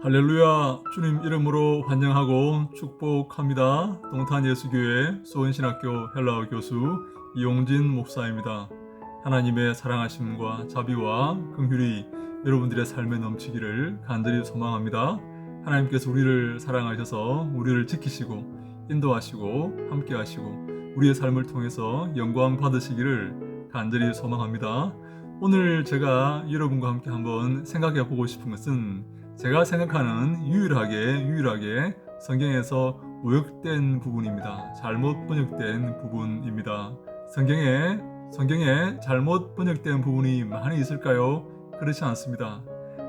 할렐루야. 주님 이름으로 환영하고 축복합니다. 동탄예수교회 소원신학교 헬라어 교수 이용진 목사입니다. 하나님의 사랑하심과 자비와 긍휼이 여러분들의 삶에 넘치기를 간절히 소망합니다. 하나님께서 우리를 사랑하셔서 우리를 지키시고 인도하시고 함께하시고 우리의 삶을 통해서 영광 받으시기를 간절히 소망합니다. 오늘 제가 여러분과 함께 한번 생각해 보고 싶은 것은 제가 생각하는 유일하게 성경에서 오역된 부분입니다. 잘못 번역된 부분입니다. 성경에 잘못 번역된 부분이 많이 있을까요? 그렇지 않습니다.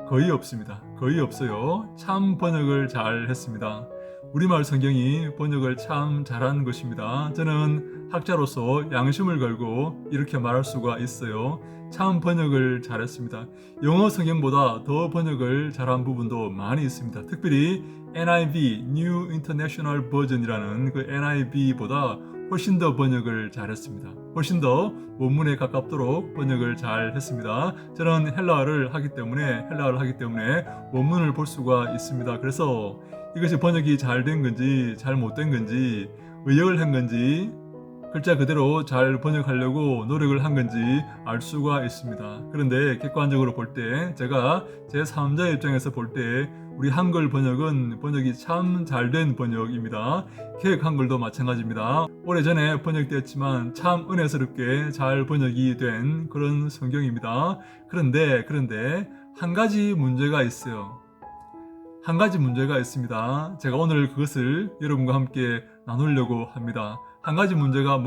거의 없습니다. 거의 없어요. 참 번역을 잘 했습니다. 우리말 성경이 번역을 참 잘한 것입니다. 저는 학자로서 양심을 걸고 이렇게 말할 수가 있어요. 참 번역을 잘했습니다. 영어 성경보다 더 번역을 잘한 부분도 많이 있습니다. 특별히 NIV, New International Version이라는 그 NIV보다 훨씬 더 번역을 잘했습니다. 훨씬 더 원문에 가깝도록 번역을 잘했습니다. 저는 헬라어를 하기 때문에 원문을 볼 수가 있습니다. 그래서 이것이 번역이 잘 된 건지 잘 못된 건지 의역을 한 건지 글자 그대로 잘 번역하려고 노력을 한 건지 알 수가 있습니다. 그런데 객관적으로 볼 때 제가 제3자 입장에서 볼 때 우리 한글 번역이 참 잘된 번역입니다. 개역 한글도 마찬가지입니다. 오래전에 번역되었지만 참 은혜스럽게 잘 번역이 된 그런 성경입니다. 그런데 한 가지 문제가 있어요. 한 가지 문제가 있습니다. 제가 오늘 그것을 여러분과 함께 나누려고 합니다. 한 가지 문제가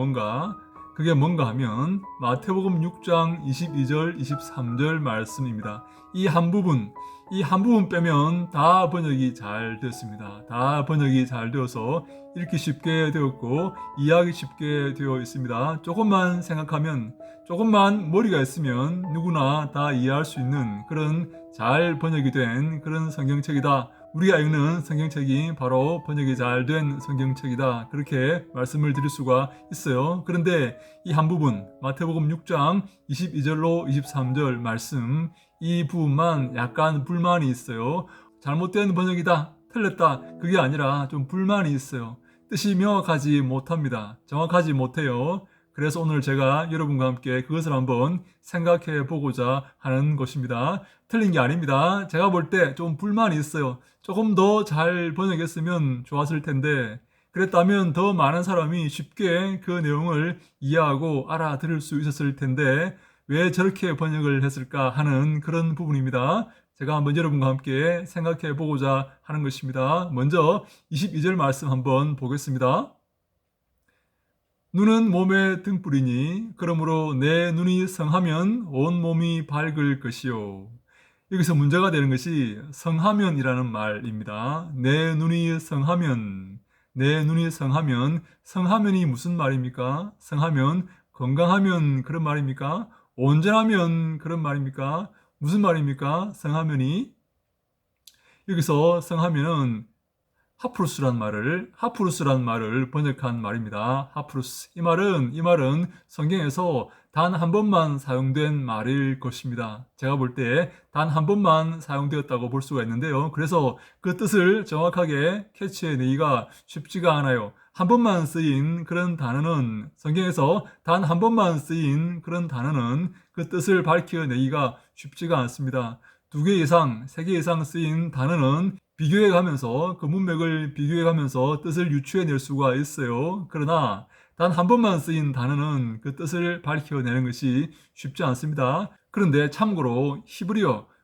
그게 뭔가 하면 마태복음 6장 22절 23절 말씀입니다. 이 한 부분 빼면 다 번역이 잘 되었습니다. 다 번역이 잘 되어서 읽기 쉽게 되었고 이해하기 쉽게 되어 있습니다. 조금만 생각하면, 조금만 머리가 있으면 누구나 다 이해할 수 있는 그런 잘 번역이 된 그런 성경책이다. 우리가 읽는 성경책이 바로 번역이 잘 된 성경책이다. 그렇게 말씀을 드릴 수가 있어요. 그런데 이 한 부분, 마태복음 6장 22절로 23절 말씀, 이 부분만 약간 불만이 있어요. 잘못된 번역이다, 틀렸다, 그게 아니라 좀 불만이 있어요. 뜻이 명확하지 못합니다. 정확하지 못해요. 그래서 오늘 제가 여러분과 함께 그것을 한번 생각해 보고자 하는 것입니다. 틀린 게 아닙니다. 제가 볼 때 좀 불만이 있어요. 조금 더 잘 번역했으면 좋았을 텐데, 그랬다면 더 많은 사람이 쉽게 그 내용을 이해하고 알아들을 수 있었을 텐데 왜 저렇게 번역을 했을까 하는 그런 부분입니다. 제가 한번 여러분과 함께 생각해 보고자 하는 것입니다. 먼저 22절 말씀 한번 보겠습니다. 눈은 몸의 등불이니 그러므로 내 눈이 성하면 온 몸이 밝을 것이요. 여기서 문제가 되는 것이 성하면이라는 말입니다. 내 눈이 성하면, 성하면이 무슨 말입니까? 성하면 건강하면 그런 말입니까? 온전하면 그런 말입니까? 무슨 말입니까? 성하면이 여기서 성하면은 하프루스란 말을 번역한 말입니다. 하프루스. 이 말은 성경에서 단 한 번만 사용된 말일 것입니다. 제가 볼 때 단 한 번만 사용되었다고 볼 수가 있는데요. 그래서 그 뜻을 정확하게 캐치해내기가 쉽지가 않아요. 한 번만 쓰인 그런 단어는, 성경에서 단 한 번만 쓰인 그런 단어는 그 뜻을 밝혀내기가 쉽지가 않습니다. 2개 이상, 3개 이상 쓰인 단어는 비교해가면서, 그 문맥을 비교해가면서 뜻을 유추해낼 수가 있어요. 그러나 단 한 번만 쓰인 단어는 그 뜻을 밝혀내는 것이 쉽지 않습니다. 그런데 참고로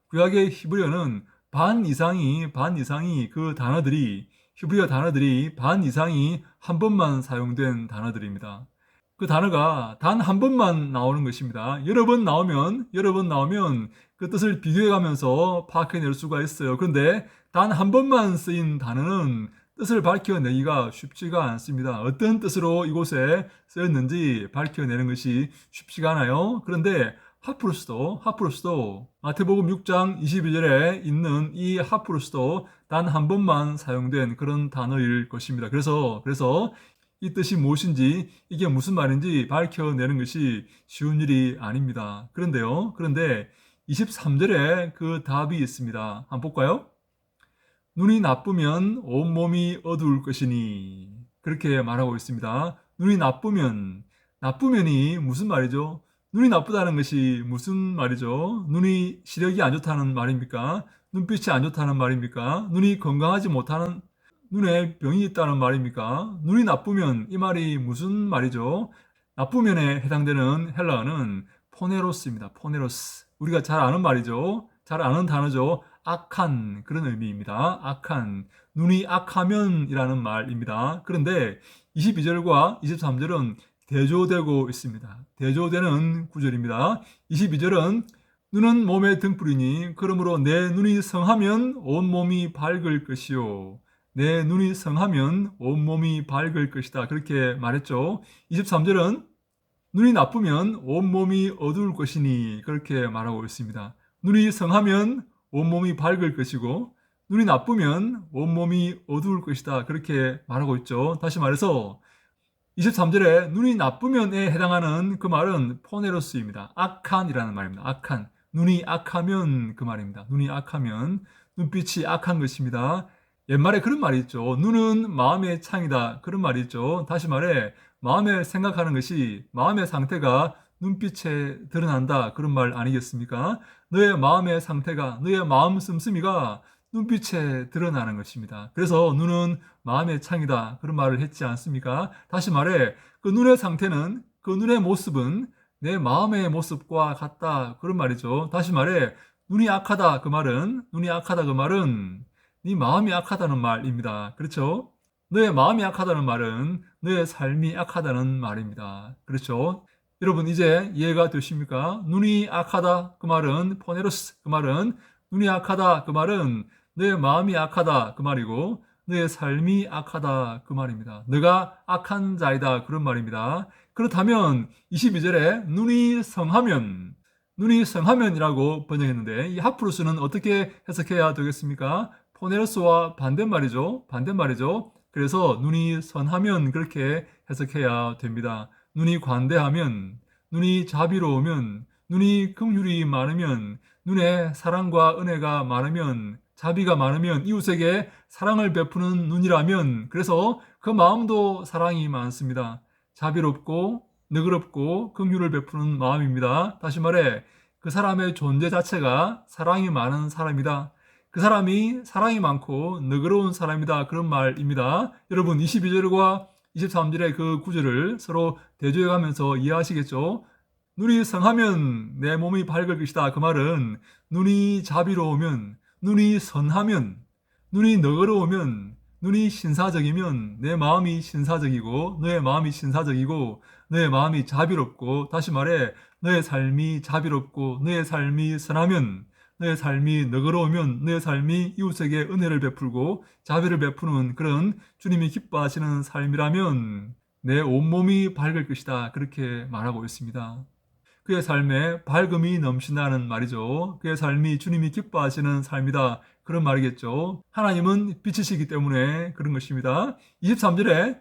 구약의 히브리어는 반 이상이 그 단어들이, 히브리어 단어들이 반 이상이 한 번만 사용된 단어들입니다. 그 단어가 단 한 번만 나오는 것입니다. 여러 번 나오면 그 뜻을 비교해가면서 파악해낼 수가 있어요. 그런데 단 한 번만 쓰인 단어는 뜻을 밝혀내기가 쉽지가 않습니다. 어떤 뜻으로 이곳에 쓰였는지 밝혀내는 것이 쉽지가 않아요. 그런데 하프루스도 마태복음 6장 22절에 있는 이 하프루스도 단 한 번만 사용된 그런 단어일 것입니다. 그래서 이 뜻이 무엇인지, 이게 무슨 말인지 밝혀내는 것이 쉬운 일이 아닙니다. 그런데 23절에 그 답이 있습니다. 한번 볼까요? 눈이 나쁘면 온몸이 어두울 것이니 그렇게 말하고 있습니다. 눈이 나쁘면이 무슨 말이죠? 눈이 나쁘다는 것이 무슨 말이죠? 눈이 시력이 안 좋다는 말입니까? 눈빛이 안 좋다는 말입니까? 눈이 건강하지 못하는 눈에 병이 있다는 말입니까? 눈이 나쁘면 이 말이 무슨 말이죠? 나쁘면에 해당되는 헬라어는 포네로스입니다. 포네로스. 우리가 잘 아는 말이죠. 잘 아는 단어죠. 악한 그런 의미입니다. 악한. 눈이 악하면이라는 말입니다. 그런데 22절과 23절은 대조되고 있습니다. 대조되는 구절입니다. 22절은 눈은 몸의 등불이니 그러므로 내 눈이 성하면 온몸이 밝을 것이요. 내 눈이 성하면 온몸이 밝을 것이다. 그렇게 말했죠. 23절은 눈이 나쁘면 온몸이 어두울 것이니 그렇게 말하고 있습니다. 눈이 성하면 온몸이 밝을 것이고 눈이 나쁘면 온몸이 어두울 것이다. 그렇게 말하고 있죠. 다시 말해서 23절에 눈이 나쁘면에 해당하는 그 말은 포네로스입니다. 악한이라는 말입니다. 악한. 눈이 악하면 그 말입니다. 눈이 악하면 눈빛이 악한 것입니다. 옛말에 그런 말이 있죠. 눈은 마음의 창이다. 그런 말이 있죠. 다시 말해 마음에 생각하는 것이 마음의 상태가 눈빛에 드러난다. 그런 말 아니겠습니까? 너의 마음의 상태가 너의 마음 씀씀이가 눈빛에 드러나는 것입니다. 그래서 눈은 마음의 창이다. 그런 말을 했지 않습니까? 다시 말해 그 눈의 상태는 그 눈의 모습은 내 마음의 모습과 같다. 그런 말이죠. 다시 말해 눈이 악하다. 그 말은 네 마음이 악하다는 말입니다. 그렇죠? 너의 마음이 악하다는 말은 너의 삶이 악하다는 말입니다. 그렇죠? 여러분 이제 이해가 되십니까? 눈이 악하다 그 말은 포네로스 그 말은 눈이 악하다 그 말은 너의 마음이 악하다 그 말이고 너의 삶이 악하다 그 말입니다. 너가 악한 자이다 그런 말입니다. 그렇다면 22절에 눈이 성하면이라고 번역했는데 이 하프루스는 어떻게 해석해야 되겠습니까? 포네로스와 반대말이죠. 그래서 눈이 선하면 그렇게 해석해야 됩니다. 눈이 관대하면, 눈이 자비로우면, 눈이 긍휼이 많으면, 눈에 사랑과 은혜가 많으면, 자비가 많으면 이웃에게 사랑을 베푸는 눈이라면 그래서 그 마음도 사랑이 많습니다. 자비롭고 너그럽고 긍휼을 베푸는 마음입니다. 다시 말해 그 사람의 존재 자체가 사랑이 많은 사람이다. 그 사람이 사랑이 많고 너그러운 사람이다. 그런 말입니다. 여러분 22절과 23절의 그 구절을 서로 대조해가면서 이해하시겠죠? 눈이 성하면 내 몸이 밝을 것이다. 그 말은 눈이 자비로우면, 눈이 선하면, 눈이 너그러우면, 눈이 신사적이면 내 마음이 신사적이고 너의 마음이 신사적이고 너의 마음이 자비롭고 다시 말해 너의 삶이 자비롭고 너의 삶이 선하면 너의 삶이 너그러우면 너의 삶이 이웃에게 은혜를 베풀고 자비를 베푸는 그런 주님이 기뻐하시는 삶이라면 내 온몸이 밝을 것이다. 그렇게 말하고 있습니다. 그의 삶에 밝음이 넘친다는 말이죠. 그의 삶이 주님이 기뻐하시는 삶이다. 그런 말이겠죠. 하나님은 빛이시기 때문에 그런 것입니다. 23절에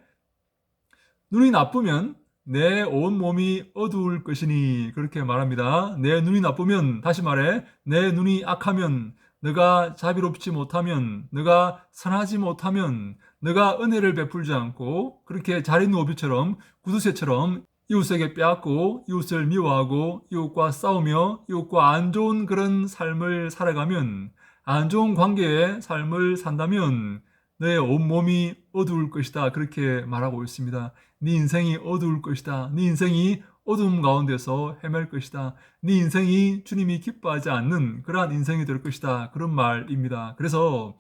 눈이 나쁘면 내 온몸이 어두울 것이니 그렇게 말합니다. 내 눈이 나쁘면 다시 말해 내 눈이 악하면 너가 자비롭지 못하면 너가 선하지 못하면 너가 은혜를 베풀지 않고 그렇게 자린노비처럼 구두쇠처럼 이웃에게 빼앗고 이웃을 미워하고 이웃과 싸우며 이웃과 안 좋은 그런 삶을 살아가면 안 좋은 관계의 삶을 산다면 너의 온몸이 어두울 것이다. 그렇게 말하고 있습니다. 네 인생이 어두울 것이다. 네 인생이 어두움 가운데서 헤맬 것이다. 네 인생이 주님이 기뻐하지 않는 그러한 인생이 될 것이다. 그런 말입니다. 그래서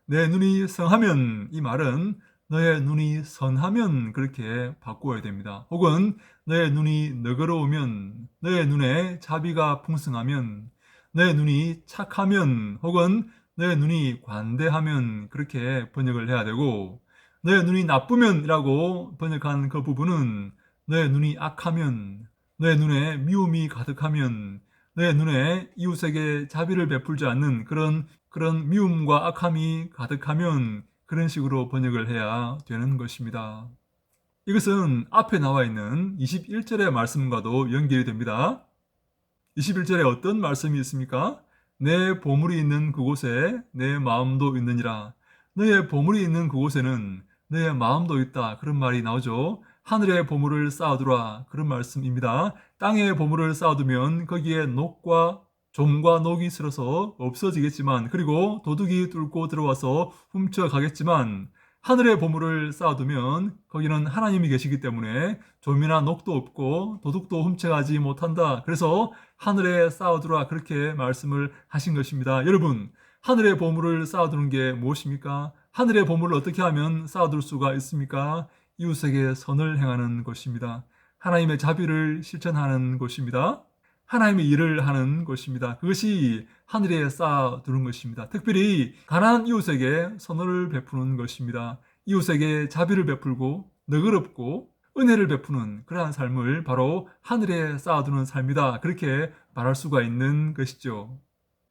내 눈이 성하면 이 말은 너의 눈이 선하면 그렇게 바꾸어야 됩니다. 혹은 너의 눈이 너그러우면 너의 눈에 자비가 풍성하면 너의 눈이 착하면 혹은 너의 눈이 관대하면 그렇게 번역을 해야 되고 너의 눈이 나쁘면이라고 번역한 그 부분은 너의 눈이 악하면 너의 눈에 미움이 가득하면 너의 눈에 이웃에게 자비를 베풀지 않는 그런 미움과 악함이 가득하면 그런 식으로 번역을 해야 되는 것입니다. 이것은 앞에 나와 있는 21절의 말씀과도 연결이 됩니다. 21절에 어떤 말씀이 있습니까? 내 보물이 있는 그곳에 내 마음도 있느니라. 너의 보물이 있는 그곳에는 너의 마음도 있다. 그런 말이 나오죠. 하늘의 보물을 쌓아두라. 그런 말씀입니다. 땅의 보물을 쌓아두면 거기에 녹과 좀과 녹이 슬어서 없어지겠지만, 그리고 도둑이 뚫고 들어와서 훔쳐가겠지만, 하늘의 보물을 쌓아두면 거기는 하나님이 계시기 때문에 좀이나 녹도 없고 도둑도 훔쳐가지 못한다. 그래서 하늘에 쌓아두라, 그렇게 말씀을 하신 것입니다. 여러분, 하늘의 보물을 쌓아두는 게 무엇입니까? 하늘의 보물을 어떻게 하면 쌓아둘 수가 있습니까? 이웃에게 선을 행하는 것입니다. 하나님의 자비를 실천하는 것입니다. 하나님의 일을 하는 것입니다. 그것이 하늘에 쌓아두는 것입니다. 특별히 가난한 이웃에게 선을 베푸는 것입니다. 이웃에게 자비를 베풀고 너그럽고 은혜를 베푸는 그러한 삶을 바로 하늘에 쌓아두는 삶이다. 그렇게 말할 수가 있는 것이죠.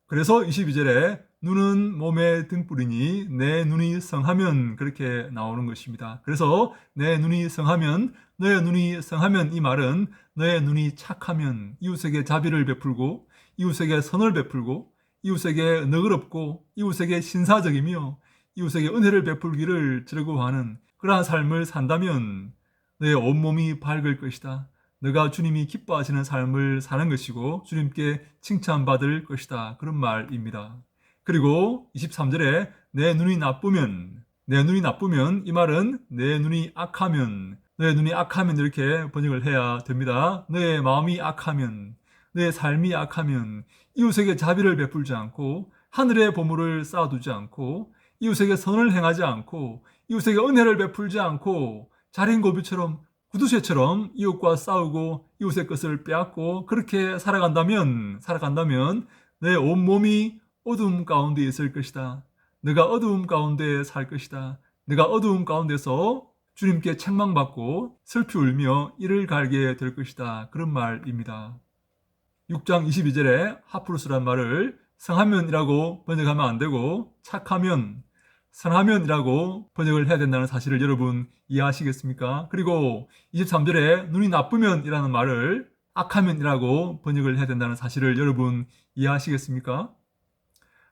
그래서 22절에 눈은 몸의 등불이니 내 눈이 성하면, 그렇게 나오는 것입니다. 그래서 내 눈이 성하면, 너의 눈이 성하면, 이 말은 너의 눈이 착하면, 이웃에게 자비를 베풀고 이웃에게 선을 베풀고 이웃에게 너그럽고 이웃에게 신사적이며 이웃에게 은혜를 베풀기를 즐거워하는 그러한 삶을 산다면 너의 온몸이 밝을 것이다. 너가 주님이 기뻐하시는 삶을 사는 것이고 주님께 칭찬받을 것이다. 그런 말입니다. 그리고 23절에 내 눈이 나쁘면, 이 말은 내 눈이 악하면, 너의 눈이 악하면, 이렇게 번역을 해야 됩니다. 너의 마음이 악하면, 너의 삶이 악하면, 이웃에게 자비를 베풀지 않고 하늘의 보물을 쌓아두지 않고 이웃에게 선을 행하지 않고 이웃에게 은혜를 베풀지 않고 자린고비처럼 구두쇠처럼 이웃과 싸우고 이웃의 것을 빼앗고 그렇게 살아간다면 내 온몸이 어두움 가운데 있을 것이다. 내가 어두움 가운데 살 것이다. 내가 어두움 가운데서 주님께 책망받고 슬피 울며 이를 갈게 될 것이다. 그런 말입니다. 6장 22절에 하프루스란 말을 성하면이라고 번역하면 안 되고 착하면, 선하면이라고 번역을 해야 된다는 사실을 여러분 이해하시겠습니까? 그리고 23절에 눈이 나쁘면이라는 말을 악하면이라고 번역을 해야 된다는 사실을 여러분 이해하시겠습니까?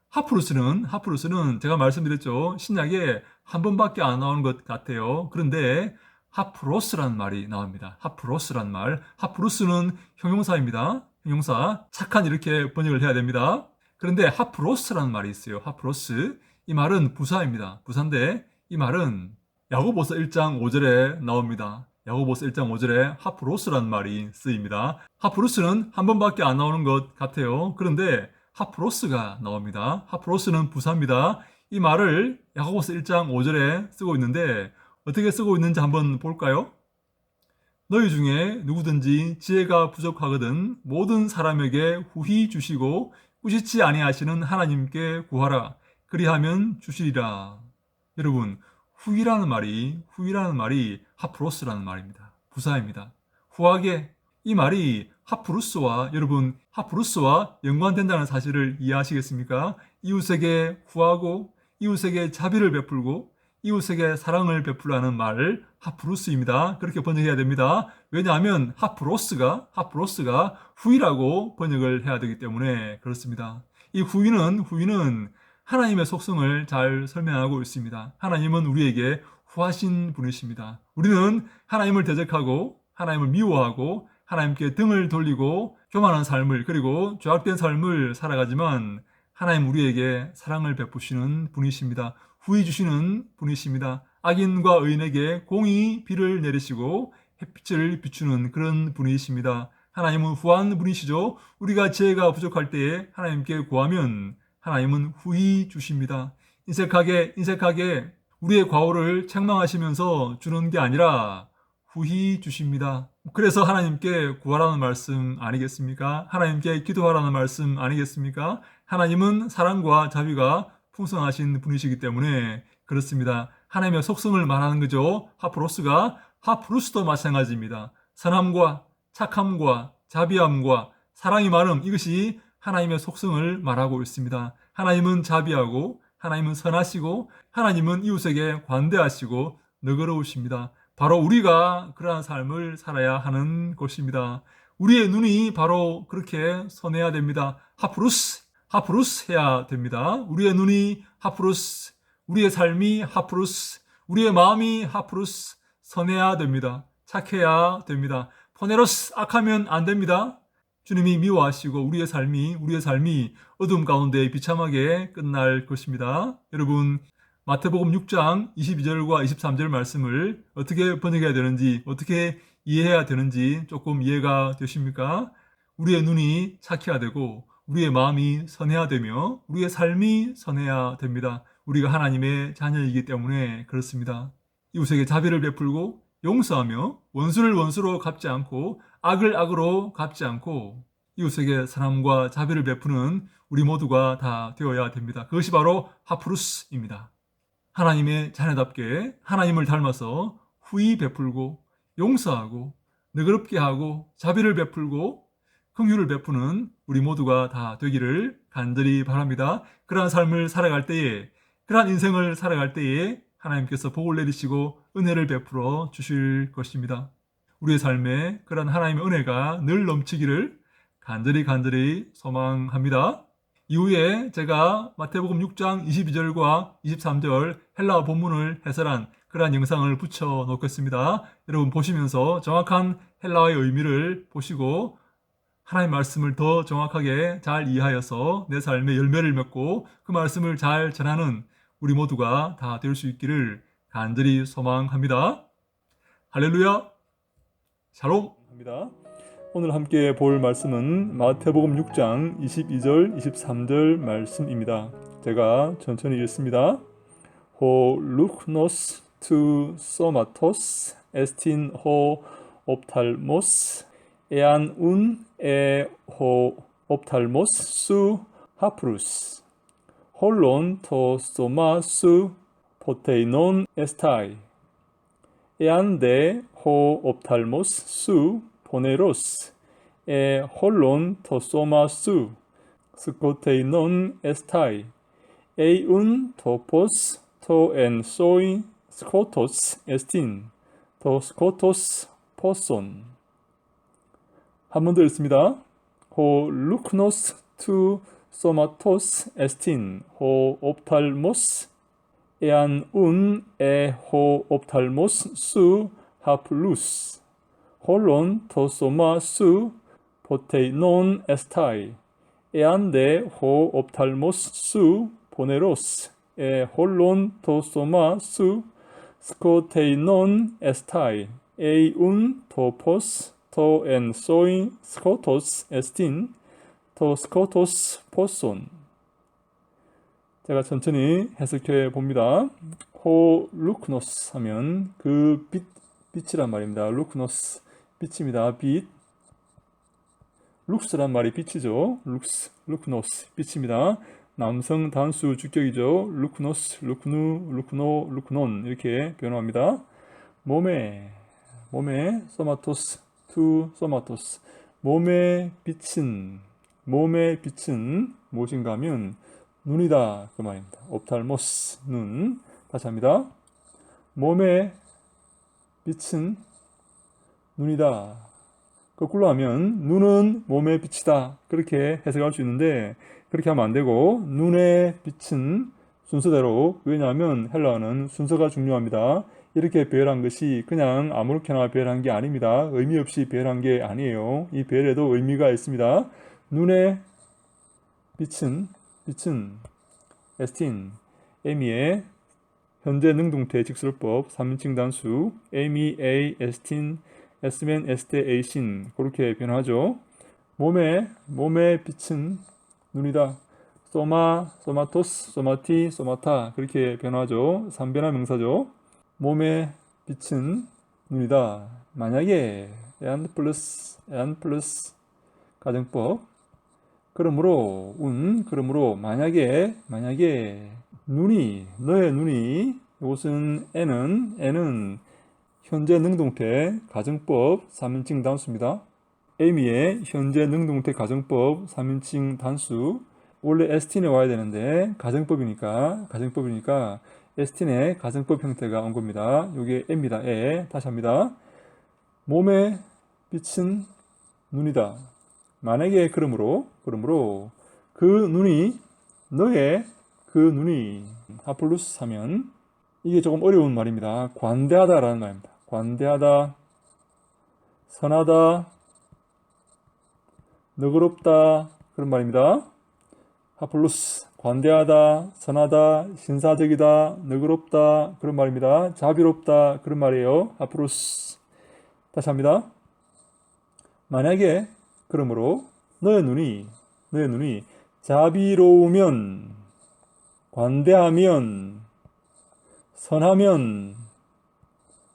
하프루스는 제가 말씀드렸죠. 신약에 한 번밖에 안 나오는 것 같아요. 그런데 하프로스라는 말이 나옵니다. 하프로스라는 말. 하프루스는 형용사입니다. 형용사. 착한, 이렇게 번역을 해야 됩니다. 그런데 하프로스라는 말이 있어요. 하프로스. 이 말은 부사입니다. 부사인데 이 말은 야고보서 1장 5절에 나옵니다. 야고보서 1장 5절에 하프로스라는 말이 쓰입니다. 하프루스는 한 번밖에 안 나오는 것 같아요. 그런데 하프로스가 나옵니다. 하프로스는 부사입니다. 이 말을 야고보서 1장 5절에 쓰고 있는데 어떻게 쓰고 있는지 한번 볼까요? 너희 중에 누구든지 지혜가 부족하거든 모든 사람에게 후히 주시고 꾸짖지 아니하시는 하나님께 구하라. 그리하면 주시리라. 여러분, 후이라는 말이 하프로스라는 말입니다. 부사입니다. 후하게, 이 말이 하프루스와 연관된다는 사실을 이해하시겠습니까? 이웃에게 후하고 이웃에게 자비를 베풀고 이웃에게 사랑을 베풀라는 말, 하프루스입니다. 그렇게 번역해야 됩니다. 왜냐하면 하프로스가 후이라고 번역을 해야 되기 때문에 그렇습니다. 이 후이는 하나님의 속성을 잘 설명하고 있습니다. 하나님은 우리에게 후하신 분이십니다. 우리는 하나님을 대적하고 하나님을 미워하고 하나님께 등을 돌리고 교만한 삶을, 그리고 죄악된 삶을 살아가지만 하나님 우리에게 사랑을 베푸시는 분이십니다. 후히 주시는 분이십니다. 악인과 의인에게 공의 비를 내리시고 햇빛을 비추는 그런 분이십니다. 하나님은 후한 분이시죠. 우리가 지혜가 부족할 때에 하나님께 구하면 하나님은 후히 주십니다. 인색하게 우리의 과오를 책망하시면서 주는 게 아니라 후히 주십니다. 그래서 하나님께 구하라는 말씀 아니겠습니까? 하나님께 기도하라는 말씀 아니겠습니까? 하나님은 사랑과 자비가 풍성하신 분이시기 때문에 그렇습니다. 하나님의 속성을 말하는 거죠. 하프루스도 마찬가지입니다. 선함과 착함과 자비함과 사랑이 많음, 이것이 하나님의 속성을 말하고 있습니다. 하나님은 자비하고 하나님은 선하시고 하나님은 이웃에게 관대하시고 너그러우십니다. 바로 우리가 그러한 삶을 살아야 하는 것입니다. 우리의 눈이 바로 그렇게 선해야 됩니다. 하프루스 해야 됩니다. 우리의 눈이 하프루스, 우리의 삶이 하프루스, 우리의 마음이 하프루스, 선해야 됩니다. 착해야 됩니다. 포네로스, 악하면 안 됩니다. 주님이 미워하시고 우리의 삶이 어둠 가운데 비참하게 끝날 것입니다. 여러분, 마태복음 6장 22절과 23절 말씀을 어떻게 번역해야 되는지, 어떻게 이해해야 되는지 조금 이해가 되십니까? 우리의 눈이 착해야 되고 우리의 마음이 선해야 되며 우리의 삶이 선해야 됩니다. 우리가 하나님의 자녀이기 때문에 그렇습니다. 이웃에게 자비를 베풀고 용서하며 원수를 원수로 갚지 않고 악을 악으로 갚지 않고 이웃에게 사랑과 자비를 베푸는 우리 모두가 다 되어야 됩니다. 그것이 바로 하프루스입니다. 하나님의 자녀답게 하나님을 닮아서 후히 베풀고 용서하고 너그럽게 하고 자비를 베풀고 긍휼을 베푸는 우리 모두가 다 되기를 간절히 바랍니다. 그러한 삶을 살아갈 때에, 그러한 인생을 살아갈 때에 하나님께서 복을 내리시고 은혜를 베풀어 주실 것입니다. 우리의 삶에 그러한 하나님의 은혜가 늘 넘치기를 간절히 소망합니다. 이후에 제가 마태복음 6장 22절과 23절 헬라어 본문을 해설한 그러한 영상을 붙여 놓겠습니다. 여러분 보시면서 정확한 헬라어의 의미를 보시고 하나님의 말씀을 더 정확하게 잘 이해하여서 내 삶의 열매를 맺고 그 말씀을 잘 전하는 우리 모두가 다 될 수 있기를 간절히 소망합니다. 할렐루야, 샬롬 합니다. 오늘 함께 볼 말씀은 마태복음 6장 22절, 23절 말씀입니다. 제가 천천히 읽습니다. Ho luknos tu somatos estin ho ophthalmos ean un e ho ophthalmos su haprus holon to soma su poteinon estai ean de ho ophthalmos su poneros e holon to soma su skoteinon estai eiun topos to en soi skotos estin to skotos poson. 한 번 더 읽습니다. Ho luknos tu somatos estin ho ophthalmos ean un e ho ophthalmos su haplus holon to soma su poteinon estai ean de ho ophthalmos su poneros e holon to soma su skoteinon estai eiun topos to en soi skotos estin to skotos poson. 제가 천천히 해석해 봅니다. 호 루크노스 하면 그 빛이란 말입니다. 루크노스 빛입니다. 빛. 룩스란 말이 빛이죠. 루크노스 빛입니다. 남성 단수 주격이죠. 루크노스, 루크누, 루크노, 루크논 이렇게 변화합니다. 몸에 소마토스, 투 소마토스 몸의 빛은 무엇인가 하면 눈이다 그 말입니다. 옵탈모스 눈. 다시 합니다. 몸의 빛은 눈이다. 거꾸로 하면 눈은 몸의 빛이다 그렇게 해석할 수 있는데 그렇게 하면 안 되고 눈의 빛은 순서대로, 왜냐하면 헬라어는 순서가 중요합니다. 이렇게 배열한 것이 그냥 아무렇게나 배열한 게 아닙니다. 의미 없이 배열한 게 아니에요. 이 배열에도 의미가 있습니다. 눈의 빛은 에스틴, 에미의 현재 능동태 직설법 3인칭 단수 에미, 에이, 에스틴, 에스멘, 에스테, 에이신 그렇게 변하죠. 몸의 빛은 눈이다. 소마, 소마토스, 소마티, 소마타 그렇게 변하죠. 3변화 명사죠. 몸의 빛은 눈이다. 만약에 and 플러스 가정법 그러므로 만약에 너의 눈이 이것은 N은 현재 능동태 가정법 3인칭 단수입니다. 에미의 현재 능동태 가정법 3인칭 단수 원래 에스틴에 와야 되는데 가정법이니까 에스틴의 가정법 형태가 온 겁니다. 이게 M입니다. 다시 합니다. 몸의 빛은 눈이다. 만약에 그러므로 그 눈이 너의 그 눈이 하플루스 하면 이게 조금 어려운 말입니다. 관대하다라는 말입니다. 관대하다, 선하다, 너그럽다 그런 말입니다. 하플루스 관대하다, 선하다, 신사적이다, 너그럽다 그런 말입니다. 자비롭다 그런 말이에요. 하플루스. 다시 합니다. 만약에 그러므로 너의 눈이 자비로우면, 관대하면, 선하면,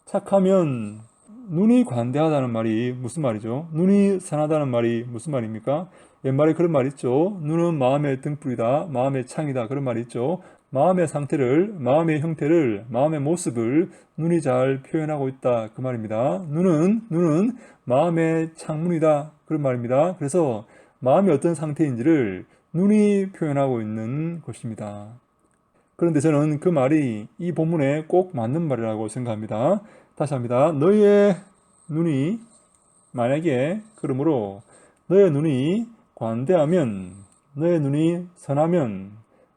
착하면, 눈이 관대하다는 말이 무슨 말이죠? 눈이 선하다는 말이 무슨 말입니까? 옛말에 그런 말 있죠. 눈은 마음의 등불이다, 마음의 창이다 그런 말이 있죠. 마음의 상태를, 마음의 형태를, 마음의 모습을 눈이 잘 표현하고 있다 그 말입니다. 눈은 마음의 창문이다 그런 말입니다. 그래서 마음이 어떤 상태인지를 눈이 표현하고 있는 것입니다. 그런데 저는 그 말이 이 본문에 꼭 맞는 말이라고 생각합니다. 다시 합니다. 너의 눈이 만약에 그러므로 너의 눈이 관대하면, 너의 눈이 선하면,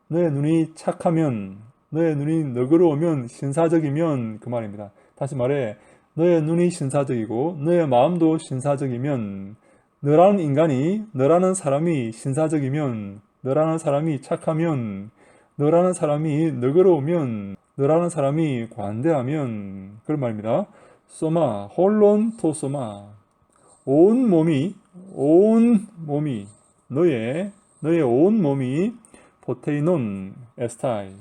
너의 눈이 착하면, 너의 눈이 너그러우면, 신사적이면 그 말입니다. 다시 말해 너의 눈이 신사적이고 너의 마음도 신사적이면, 너라는 인간이, 너라는 사람이 신사적이면, 너라는 사람이 착하면, 너라는 사람이 너그러우면, 너라는 사람이 관대하면 그런 말입니다. 소마, 홀론 토소마. 온 몸이 너의 온 몸이 포테이논 에스타이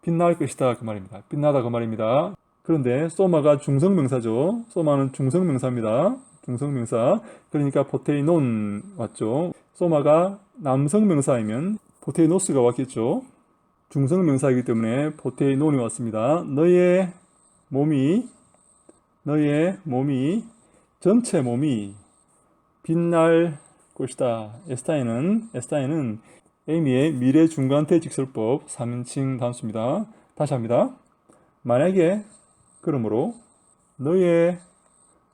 빛날 것이다 그 말입니다. 빛나다 그 말입니다. 그런데 소마가 중성명사죠. 소마는 중성명사입니다. 중성명사. 그러니까 포테이논 왔죠. 소마가 남성명사이면 포테이노스가 왔겠죠. 중성명사이기 때문에 포테이논이 왔습니다. 너의 몸이 전체 몸이 빛날 것이다. 에스타인은 에이미의 미래 중간태 직설법 3인칭 단수입니다. 다시 합니다. 만약에 그러므로 너의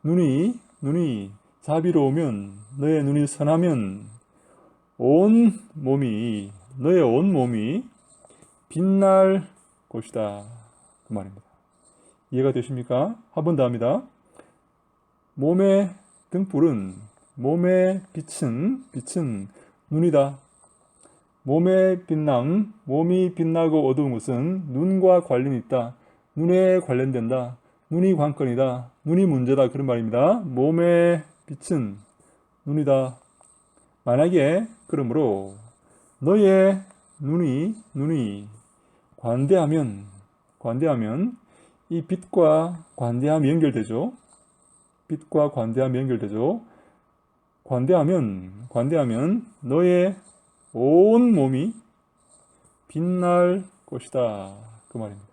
눈이 자비로우면, 너의 눈이 선하면 너의 온 몸이 빛날 것이다 그 말입니다. 이해가 되십니까? 한 번 더 합니다. 몸의 등불은, 몸의 빛은 눈이다. 몸의 빛남, 몸이 빛나고 어두운 것은 눈과 관련이 있다. 눈에 관련된다. 눈이 관건이다. 눈이 문제다 그런 말입니다. 몸의 빛은 눈이다. 만약에 그러므로 너의 눈이 관대하면 이 빛과 관대함이 연결되죠. 빛과 관대함이 연결되죠. 관대하면 너의 온 몸이 빛날 것이다 그 말입니다.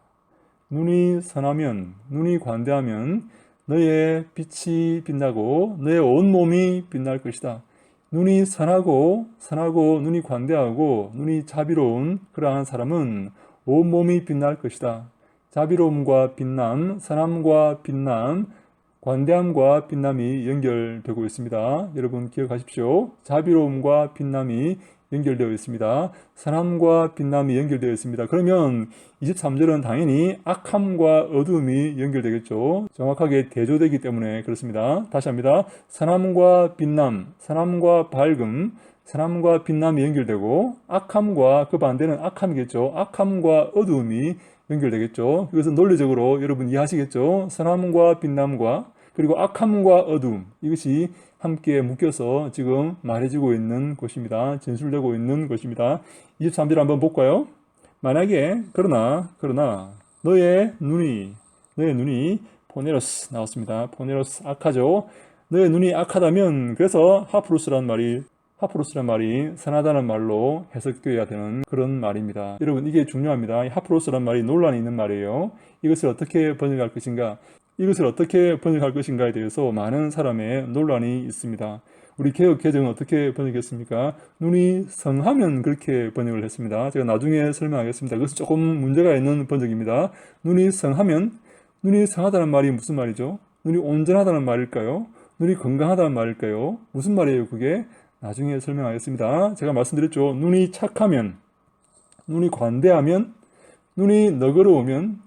눈이 선하면, 눈이 관대하면 너의 빛이 빛나고 너의 온 몸이 빛날 것이다. 눈이 선하고 눈이 관대하고 눈이 자비로운 그러한 사람은 온 몸이 빛날 것이다. 자비로움과 빛남, 선함과 빛남, 관대함과 빛남이 연결되고 있습니다. 여러분 기억하십시오. 자비로움과 빛남이 연결되어 있습니다. 선함과 빛남이 연결되어 있습니다. 그러면 23절은 당연히 악함과 어두움이 연결되겠죠. 정확하게 대조되기 때문에 그렇습니다. 다시 합니다. 선함과 빛남, 선함과 밝음, 선함과 빛남이 연결되고 악함과 그 반대는 악함이겠죠. 악함과 어두움이 연결되겠죠. 이것은 논리적으로 여러분 이해하시겠죠. 선함과 빛남과 그리고 악함과 어두움 이것이 함께 묶여서 지금 말해지고 있는 것입니다. 진술되고 있는 것입니다. 23절 한번 볼까요? 만약에 그러나 너의 눈이 포네로스 나왔습니다. 포네로스 악하죠. 너의 눈이 악하다면 그래서 하프루스라는 말이 선하다는 말로 해석되어야 되는 그런 말입니다. 여러분 이게 중요합니다. 하프로스라는 말이 논란이 있는 말이에요. 이것을 어떻게 번역할 것인가에 대해서 많은 사람의 논란이 있습니다. 우리 개역 개정은 어떻게 번역했습니까? 눈이 성하면 그렇게 번역을 했습니다. 제가 나중에 설명하겠습니다. 그것은 조금 문제가 있는 번역입니다. 눈이 성하다는 말이 무슨 말이죠? 눈이 온전하다는 말일까요? 눈이 건강하다는 말일까요? 무슨 말이에요 그게? 나중에 설명하겠습니다. 제가 말씀드렸죠. 눈이 착하면, 눈이 관대하면, 눈이 너그러우면,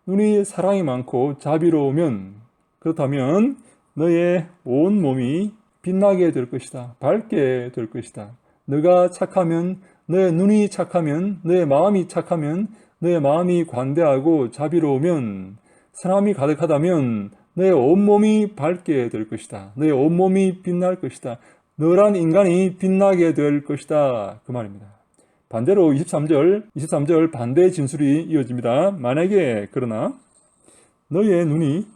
눈이 사랑이 많고 자비로우면, 그렇다면 너의 온 몸이 빛나게 될 것이다. 밝게 될 것이다. 너가 착하면, 너의 눈이 착하면, 너의 마음이 착하면, 너의 마음이 관대하고 자비로우면, 사랑이 가득하다면 너의 온몸이 밝게 될 것이다. 너의 온몸이 빛날 것이다. 너란 인간이 빛나게 될 것이다. 그 말입니다. 반대로 23절 반대의 진술이 이어집니다. 만약에 그러나 너의 눈이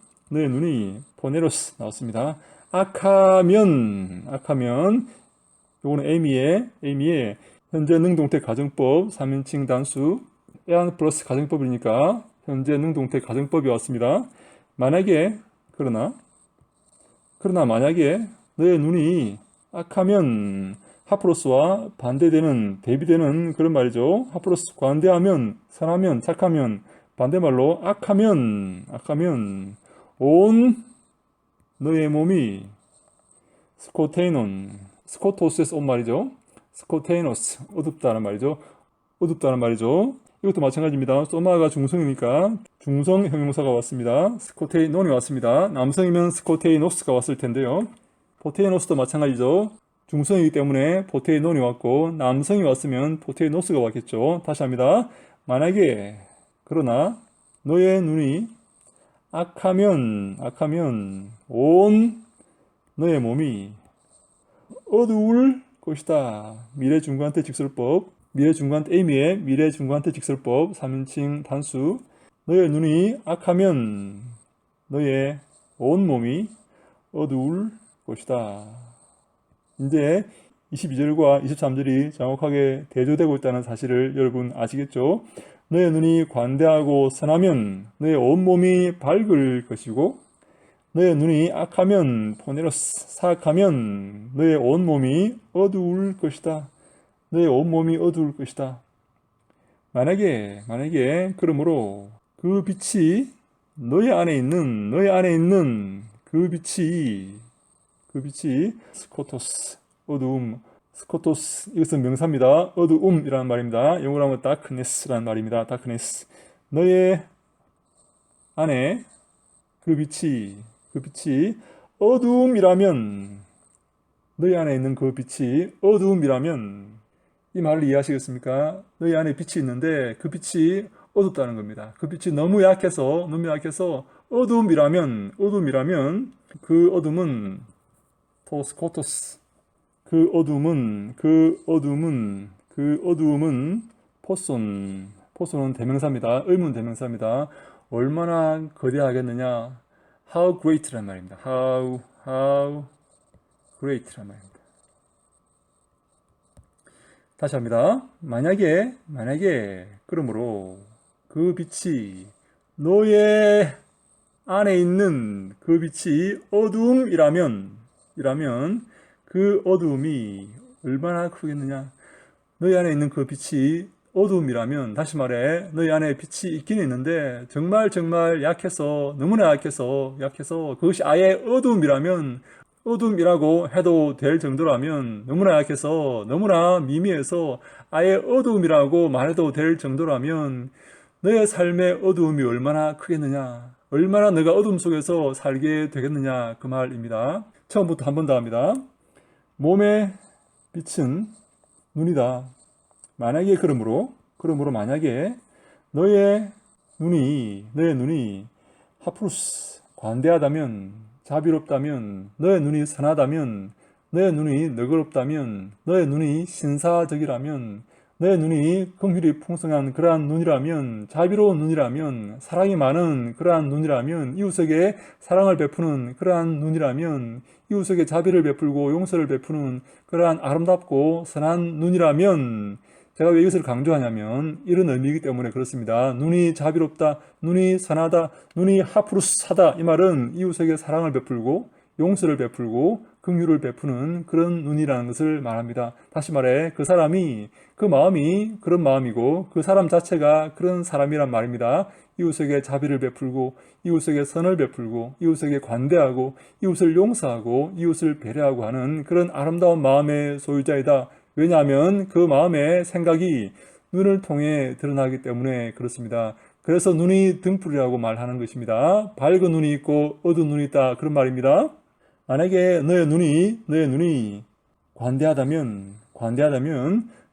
포네로스 나왔습니다. 악하면 요거는 에이미의 현재 능동태 가정법 3인칭 단수 에안 플러스 가정법이니까 현재 능동태 가정법이 왔습니다. 만약에 그러나 만약에 너의 눈이 악하면 하프로스와 반대되는 대비되는 그런 말이죠. 하프로스 관대하면 선하면 착하면 반대말로 악하면 온 너의 몸이 스코토스에서 온 말이죠. 스코테이노스 어둡다는 말이죠. 이것도 마찬가지입니다. 소마가 중성이니까 중성 형용사가 왔습니다. 스코테이논이 왔습니다. 남성이면 스코테이노스가 왔을 텐데요. 포테이노스도 마찬가지죠. 중성이기 때문에 포테이논이 왔고 남성이 왔으면 포테이노스가 왔겠죠. 다시 합니다. 만약에 그러나 너의 눈이 악하면 온 너의 몸이 어두울 것이다. 미래중간태 직설법 에이미의 미래중간태 직설법 3인칭 단수 너의 눈이 악하면 너의 온 몸이 어두울 것이다. 이제 22절과 23절이 정확하게 대조되고 있다는 사실을 여러분 아시겠죠? 너의 눈이 관대하고 선하면 너의 온몸이 밝을 것이고 너의 눈이 악하면 포네로스 사악하면 너의 온몸이 어두울 것이다. 너의 온몸이 어두울 것이다. 만약에 그러므로 그 빛이 너의 안에 있는 그 빛이 스코토스 어두움 스코토스 이것은 명사입니다. 어두움이라는 말입니다. 영어로 하면 darkness라는 말입니다. darkness 너의 안에 그 빛이 어두움이라면 너희 안에 있는 그 빛이 어두움이라면 이 말을 이해하시겠습니까? 너희 안에 빛이 있는데 그 빛이 어둡다는 겁니다. 그 빛이 너무 약해서 어두움이라면 그 어둠은 토스코토스 그 어둠은 포손은 대명사입니다. 의문 대명사입니다. 얼마나 거대하겠느냐? How great란 말입니다. How great란 말입니다. 다시 합니다. 만약에 그러므로 그 빛이 너의 안에 있는 그 빛이 어두움이라면 그 어두움이 얼마나 크겠느냐? 너희 안에 있는 그 빛이 어두움이라면 다시 말해 너희 안에 빛이 있긴 있는데 정말 약해서 너무나 약해서 그것이 아예 어두움이라고 해도 될 정도라면 너무나 약해서 너무나 미미해서 아예 어두움이라고 말해도 될 정도라면 너의 삶의 어두움이 얼마나 크겠느냐 얼마나 너가 어둠 속에서 살게 되겠느냐 그 말입니다. 처음부터 한 번 더 합니다. 몸의 빛은 눈이다. 만약에 그러므로 만약에 너의 눈이 하프루스 관대하다면 자비롭다면 너의 눈이 선하다면 너의 눈이 너그럽다면 너의 눈이 신사적이라면 너의 눈이 긍휼이 풍성한 그러한 눈이라면 자비로운 눈이라면 사랑이 많은 그러한 눈이라면 이웃에게 사랑을 베푸는 그러한 눈이라면 이웃에게 자비를 베풀고 용서를 베푸는 그러한 아름답고 선한 눈이라면 제가 왜 이것을 강조하냐면 이런 의미이기 때문에 그렇습니다. 눈이 자비롭다, 눈이 선하다, 눈이 하프루스하다 이 말은 이웃에게 사랑을 베풀고 용서를 베풀고 긍휼을 베푸는 그런 눈이라는 것을 말합니다. 다시 말해 그 사람이 그 마음이 그런 마음이고 그 사람 자체가 그런 사람이란 말입니다. 이웃에게 자비를 베풀고 이웃에게 선을 베풀고 이웃에게 관대하고 이웃을 용서하고 이웃을 배려하고 하는 그런 아름다운 마음의 소유자이다. 왜냐하면 그 마음의 생각이 눈을 통해 드러나기 때문에 그렇습니다. 그래서 눈이 등불이라고 말하는 것입니다. 밝은 눈이 있고 어두운 눈이 있다. 그런 말입니다. 만약에 너의 눈이 관대하다면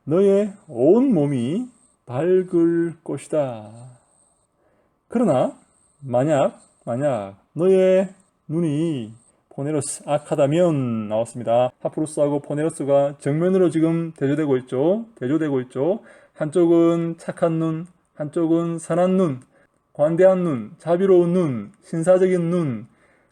너의 온 몸이 밝을 것이다. 그러나 만약 너의 눈이 포네로스 악하다면 나왔습니다. 파푸루스하고 포네로스가 정면으로 지금 대조되고 있죠. 한쪽은 착한 눈, 한쪽은 선한 눈, 관대한 눈, 자비로운 눈, 신사적인 눈,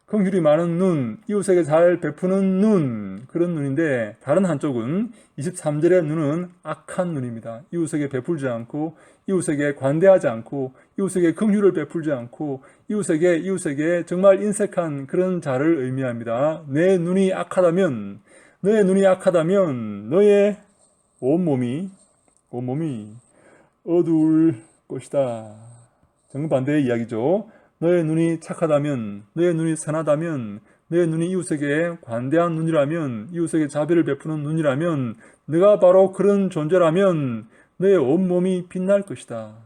긍휼이 많은 눈, 이웃에게 잘 베푸는 눈, 그런 눈인데 다른 한쪽은 23절의 눈은 악한 눈입니다. 이웃에게 베풀지 않고 이웃에게 관대하지 않고 이웃에게 긍휼을 베풀지 않고 이웃에게 정말 인색한 그런 자를 의미합니다. 내 눈이 악하다면 너의 온몸이 어두울 것이다. 정반대의 이야기죠. 너의 눈이 착하다면, 너의 눈이 선하다면, 너의 눈이 이웃에게 관대한 눈이라면, 이웃에게 자비를 베푸는 눈이라면, 네가 바로 그런 존재라면 너의 온몸이 빛날 것이다.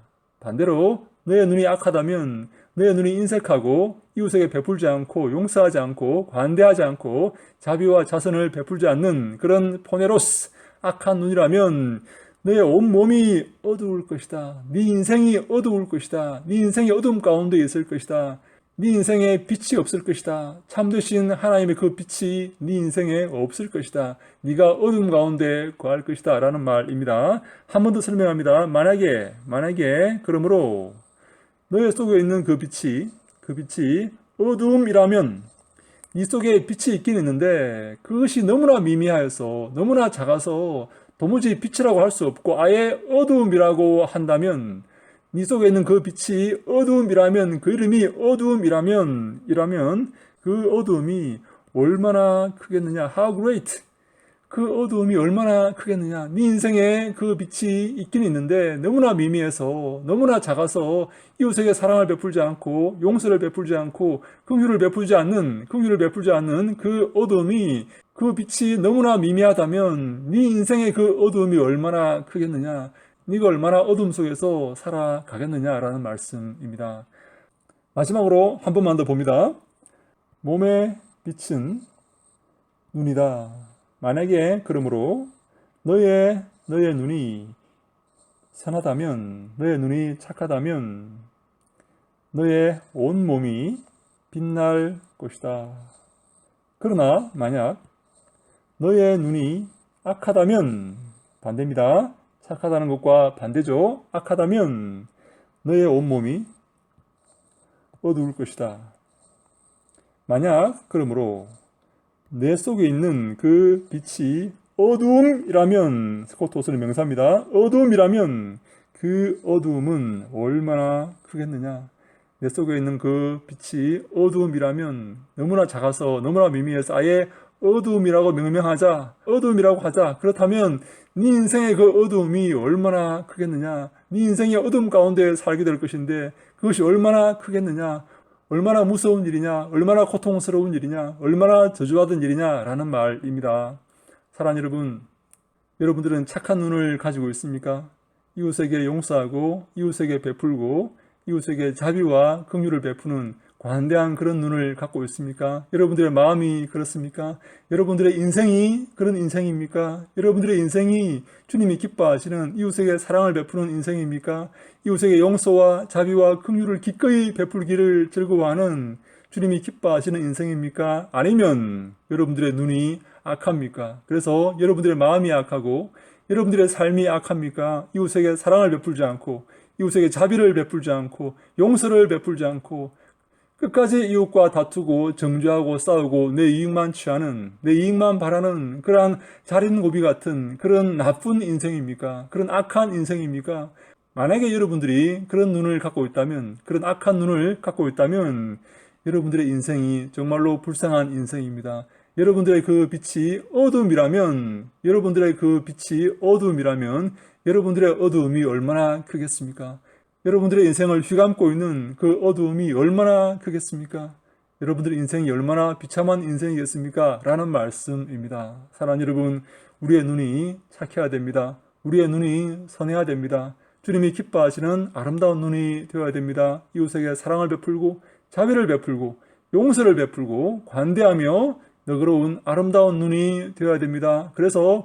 반대로 너의 눈이 악하다면, 너의 눈이 인색하고 이웃에게 베풀지 않고 용서하지 않고 관대하지 않고 자비와 자선을 베풀지 않는 그런 포네로스 악한 눈이라면 너의 온몸이 어두울 것이다. 네 인생이 어두울 것이다. 네 인생이 어둠 가운데 있을 것이다. 네 인생에 빛이 없을 것이다. 참되신 하나님의 그 빛이 네 인생에 없을 것이다. 네가 어둠 가운데 거할 것이다 라는 말입니다. 한 번 더 설명합니다. 만약에 그러므로 너의 속에 있는 그 빛이 어둠이라면 네 속에 빛이 있긴 있는데 그것이 너무나 미미하여서 너무나 작아서 도무지 빛이라고 할 수 없고 아예 어두움이라고 한다면 네 속에 있는 그 빛이 어두움이라면 그 이름이 어두움이라면 그 어두움이 얼마나 크겠느냐. How great. 그 어두움이 얼마나 크겠느냐. 네 인생에 그 빛이 있긴 있는데 너무나 미미해서 너무나 작아서 이웃에게 사랑을 베풀지 않고 용서를 베풀지 않고 긍휼을 베풀지 않는 그 어두움이 그 빛이 너무나 미미하다면 네 인생의 그 어두움이 얼마나 크겠느냐. 네가 얼마나 어둠 속에서 살아가겠느냐라는 말씀입니다. 마지막으로 한 번만 더 봅니다. 몸의 빛은 눈이다. 만약에 그러므로 너의 눈이 선하다면 너의 눈이 착하다면 너의 온 몸이 빛날 것이다. 그러나 만약 너의 눈이 악하다면 반대입니다. 착하다는 것과 반대죠. 악하다면 너의 온몸이 어두울 것이다. 만약 그러므로 내 속에 있는 그 빛이 어두움이라면 스코토스는 명사입니다. 어두움이라면 그 어두움은 얼마나 크겠느냐. 내 속에 있는 그 빛이 어두움이라면 너무나 작아서 너무나 미미해서 아예 어두움이라고 어두움이라고 하자. 그렇다면 네 인생의 그 어두움이 얼마나 크겠느냐. 네 인생의 어둠 가운데 살게 될 것인데 그것이 얼마나 크겠느냐. 얼마나 무서운 일이냐. 얼마나 고통스러운 일이냐. 얼마나 저주받은 일이냐라는 말입니다. 사랑하는 여러분, 여러분들은 착한 눈을 가지고 있습니까? 이웃에게 용서하고 이웃에게 베풀고 이웃에게 자비와 긍휼을 베푸는 관대한 그런 눈을 갖고 있습니까? 여러분들의 마음이 그렇습니까? 여러분들의 인생이 그런 인생입니까? 여러분들의 인생이 주님이 기뻐하시는 이웃에게 사랑을 베푸는 인생입니까? 이웃에게 용서와 자비와 긍휼을 기꺼이 베풀기를 즐거워하는 주님이 기뻐하시는 인생입니까? 아니면 여러분들의 눈이 악합니까? 그래서 여러분들의 마음이 악하고 여러분들의 삶이 악합니까? 이웃에게 사랑을 베풀지 않고 이웃에게 자비를 베풀지 않고 용서를 베풀지 않고 끝까지 이웃과 다투고 정죄하고 싸우고 내 이익만 취하는 내 이익만 바라는 그러한 자린고비 같은 그런 나쁜 인생입니까? 그런 악한 인생입니까? 만약에 여러분들이 그런 눈을 갖고 있다면 그런 악한 눈을 갖고 있다면 여러분들의 인생이 정말로 불쌍한 인생입니다. 여러분들의 그 빛이 어두움이라면 여러분들의 어두움이 얼마나 크겠습니까? 여러분들의 인생을 휘감고 있는 그 어두움이 얼마나 크겠습니까? 여러분들의 인생이 얼마나 비참한 인생이겠습니까? 라는 말씀입니다. 사랑하는 여러분, 우리의 눈이 착해야 됩니다. 우리의 눈이 선해야 됩니다. 주님이 기뻐하시는 아름다운 눈이 되어야 됩니다. 이웃에게 사랑을 베풀고 자비를 베풀고 용서를 베풀고 관대하며 너그러운 아름다운 눈이 되어야 됩니다. 그래서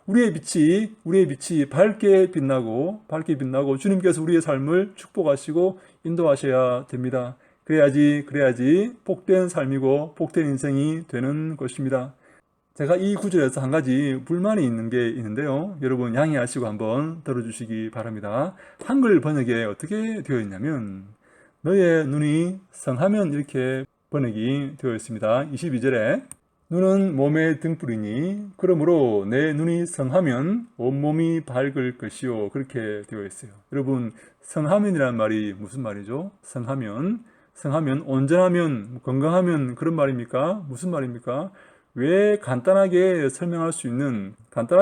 우리의 빛이 밝게 빛나고 주님께서 우리의 삶을 축복하시고 인도하셔야 됩니다. 그래야지 복된 삶이고 복된 인생이 되는 것입니다. 제가 이 구절에서 한 가지 불만이 있는 게 있는데요. 여러분 양해하시고 한번 들어주시기 바랍니다. 한글 번역에 어떻게 되어 있냐면 너의 눈이 성하면 이렇게 번역이 되어 있습니다. 22절에 눈은 몸의 등불이니 그러므로 내 눈이 성하면 온몸이 밝을 것이요. 그렇게 되어 있어요. 여러분 성하면이라는 말이 무슨 말이죠? 성하면 온전하면 건강하면 그런 말입니까? 무슨 말입니까? 왜 간단하게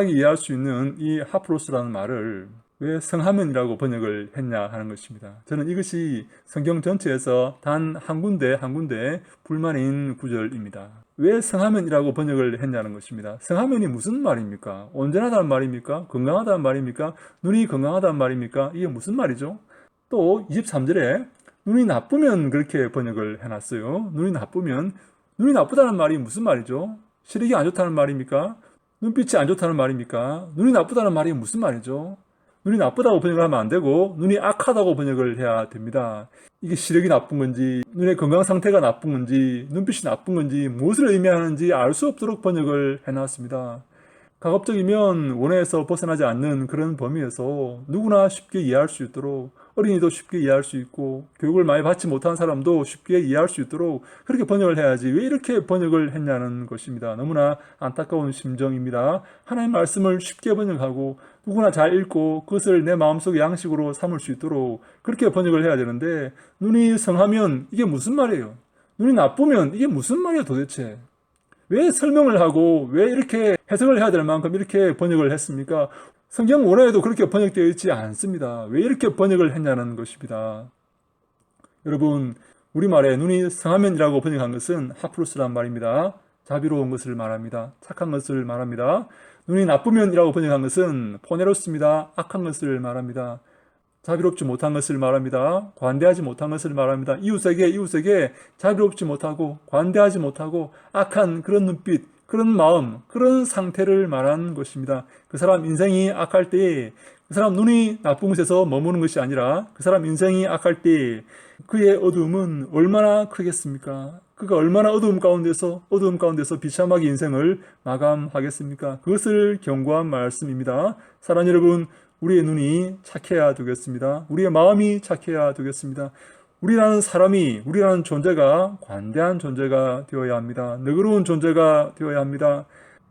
이해할 수 있는 이 하프로스라는 말을 왜 성하면이라고 번역을 했냐 하는 것입니다. 저는 이것이 성경 전체에서 단 한 군데 불만인 구절입니다. 왜 성하면이라고 번역을 했냐는 것입니다. 성하면이 무슨 말입니까? 온전하다는 말입니까? 건강하다는 말입니까? 눈이 건강하다는 말입니까? 이게 무슨 말이죠? 또 23절에 눈이 나쁘면 그렇게 번역을 해놨어요. 눈이 나쁘다는 말이 무슨 말이죠? 시력이 안 좋다는 말입니까? 눈빛이 안 좋다는 말입니까? 눈이 나쁘다는 말이 무슨 말이죠? 눈이 나쁘다고 번역을 하면 안 되고 눈이 악하다고 번역을 해야 됩니다. 이게 시력이 나쁜 건지 눈의 건강 상태가 나쁜 건지 눈빛이 나쁜 건지 무엇을 의미하는지 알 수 없도록 번역을 해놨습니다. 가급적이면 원어에서 벗어나지 않는 그런 범위에서 누구나 쉽게 이해할 수 있도록 어린이도 쉽게 이해할 수 있고 교육을 많이 받지 못한 사람도 쉽게 이해할 수 있도록 그렇게 번역을 해야지 왜 이렇게 번역을 했냐는 것입니다. 너무나 안타까운 심정입니다. 하나님의 말씀을 쉽게 번역하고 누구나 잘 읽고 그것을 내 마음속의 양식으로 삼을 수 있도록 그렇게 번역을 해야 되는데 눈이 성하면 이게 무슨 말이에요? 눈이 나쁘면 이게 무슨 말이에요 도대체? 왜 설명을 하고 왜 이렇게 해석을 해야 될 만큼 이렇게 번역을 했습니까? 성경 원어에도 그렇게 번역되어 있지 않습니다. 왜 이렇게 번역을 했냐는 것입니다. 여러분, 우리말에 눈이 성하면이라고 번역한 것은 하프루스란 말입니다. 자비로운 것을 말합니다. 착한 것을 말합니다. 눈이 나쁘면이라고 번역한 것은 포네로스입니다. 악한 것을 말합니다. 자비롭지 못한 것을 말합니다. 관대하지 못한 것을 말합니다. 이웃에게 자비롭지 못하고 관대하지 못하고 악한 그런 눈빛, 그런 마음, 그런 상태를 말하는 것입니다. 그 사람 인생이 악할 때에 그 사람 눈이 나쁜 곳에서 머무는 것이 아니라 그 사람 인생이 악할 때에 그의 어두움은 얼마나 크겠습니까? 그가 얼마나 어두움 가운데서 비참하게 인생을 마감하겠습니까? 그것을 경고한 말씀입니다. 사랑하는 여러분, 우리의 눈이 착해야 되겠습니다. 우리의 마음이 착해야 되겠습니다. 우리라는 존재가 관대한 존재가 되어야 합니다. 너그러운 존재가 되어야 합니다.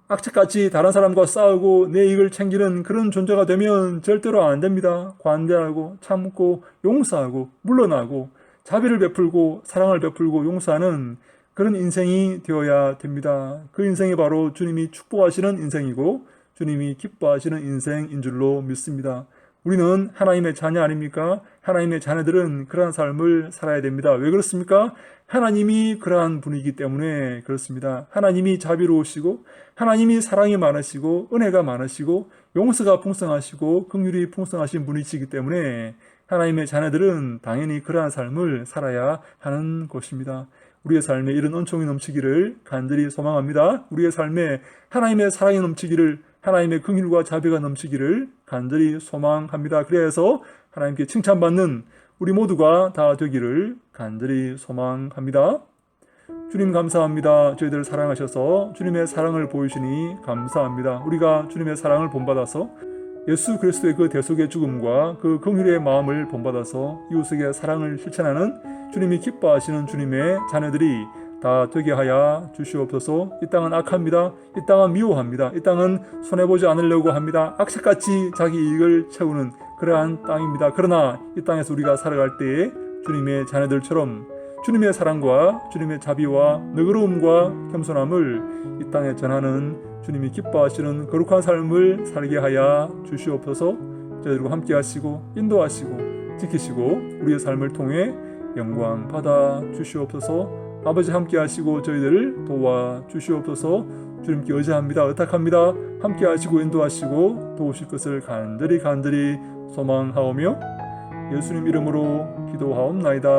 악착같이 다른 사람과 싸우고 내 이익을 챙기는 그런 존재가 되면 절대로 안 됩니다. 관대하고 참고 용서하고 물러나고 자비를 베풀고 사랑을 베풀고 용서하는 그런 인생이 되어야 됩니다. 그 인생이 바로 주님이 축복하시는 인생이고 주님이 기뻐하시는 인생인 줄로 믿습니다. 우리는 하나님의 자녀 아닙니까? 하나님의 자녀들은 그러한 삶을 살아야 됩니다. 왜 그렇습니까? 하나님이 그러한 분이기 때문에 그렇습니다. 하나님이 자비로우시고 하나님이 사랑이 많으시고 은혜가 많으시고 용서가 풍성하시고 긍휼이 풍성하신 분이시기 때문에 하나님의 자녀들은 당연히 그러한 삶을 살아야 하는 것입니다. 우리의 삶에 이런 은총이 넘치기를 간절히 소망합니다. 우리의 삶에 하나님의 사랑이 넘치기를 하나님의 긍휼과 자비가 넘치기를 간절히 소망합니다. 그래서 하나님께 칭찬받는 우리 모두가 다 되기를 간절히 소망합니다. 주님 감사합니다. 저희들을 사랑하셔서 주님의 사랑을 보이시니 감사합니다. 우리가 주님의 사랑을 본받아서 예수 그리스도의 그 대속의 죽음과 그 긍휼의 마음을 본받아서 이웃에게 사랑을 실천하는 주님이 기뻐하시는 주님의 자녀들이 다 되게 하여 주시옵소서. 이 땅은 악합니다. 이 땅은 미워합니다. 이 땅은 손해보지 않으려고 합니다. 악착같이 자기 이익을 채우는 그러한 땅입니다. 그러나 이 땅에서 우리가 살아갈 때에 주님의 자녀들처럼 주님의 사랑과 주님의 자비와 너그러움과 겸손함을 이 땅에 전하는 주님이 기뻐하시는 거룩한 삶을 살게 하여 주시옵소서. 저희들과 함께 하시고 인도하시고 지키시고 우리의 삶을 통해 영광 받아 주시옵소서. 아버지 함께 하시고 저희들을 도와 주시옵소서. 주님께 의지합니다. 의탁합니다. 함께 하시고 인도하시고 도우실 것을 간절히 소망하오며 예수님 이름으로 기도하옵나이다.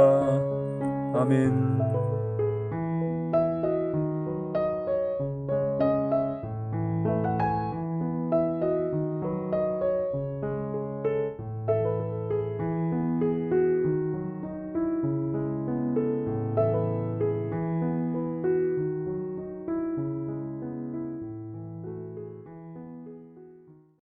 아멘.